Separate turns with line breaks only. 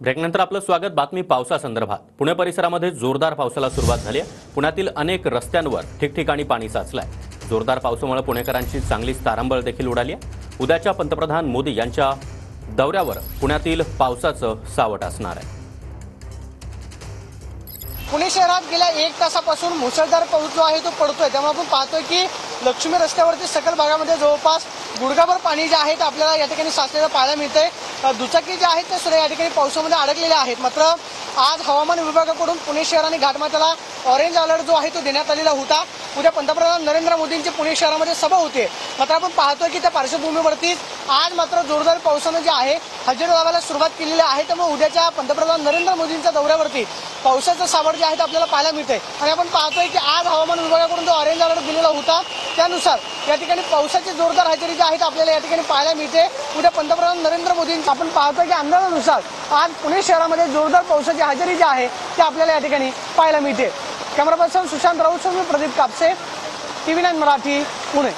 ब्रेकनंतर आपलं स्वागत. बातमी पावसासंदर्भात. पुणे परिसरामध्ये जोरदार पावसाला सुरुवात झाली आहे. पुण्यातील अनेक रस्त्यांवर ठिकठिकाणी पाणी साचलंय. जोरदार पावसामुळे पुणेकरांची चांगलीच तारांबळ देखील उडाली आहे. उद्याच्या पंतप्रधान मोदी यांच्या दौऱ्यावर पुण्यातील पावसाचं सावट असणार आहे.
पुणे शहरात गेल्या 1 तासापासून मुसळधार पाऊस जो आहे तो पडतोय. त्यामुळे आपण पाहतोय की लक्ष्मी रस्त्यावरती सकल भागामध्ये जवळपास गुडघाभर पाणी जे आहे ते आपल्याला या ठिकाणी साचलेलं पाहायला मिळतंय. दुचाकी जे आहेत ते सुद्धा या ठिकाणी पावसामध्ये अडकलेले आहेत. मात्र आज हवामान विभागाकडून पुणे शहर आणि घाटमाथ्याला ऑरेंज अलर्ट जो आहे तो देण्यात आलेला होता. उद्या पंतप्रधान नरेंद्र मोदींची पुणे शहरामध्ये सभा होते. मात्र आपण पाहतोय की त्या पार्श्वभूमीवरती आज मात्र जोरदार पावसानं जे आहे हजेरी लावायला सुरुवात केलेली आहे. त्यामुळे उद्याच्या पंतप्रधान नरेंद्र मोदींच्या दौऱ्यावरती पावसाचं सावट जे आहे ते आपल्याला पाहायला मिळतंय. आणि आपण पाहतोय की आज हवामान विभागाकडून जो ऑरेंज अलर्ट दिलेला होता त्यानुसार या ठिकाणी पावसाची जोरदार हजेरी जी आहे आपल्याला या ठिकाणी पाहायला मिळते. उद्या पंतप्रधान नरेंद्र मोदींची आपण पाहतोय की अंदाजानुसार आज पुणे शहरामध्ये जोरदार पावसाची हजेरी जी आहे ती आपल्याला या ठिकाणी पाहायला मिळते. Camera person Sushant Raut, Pradeep Kapse, TV9 Marathi, Pune.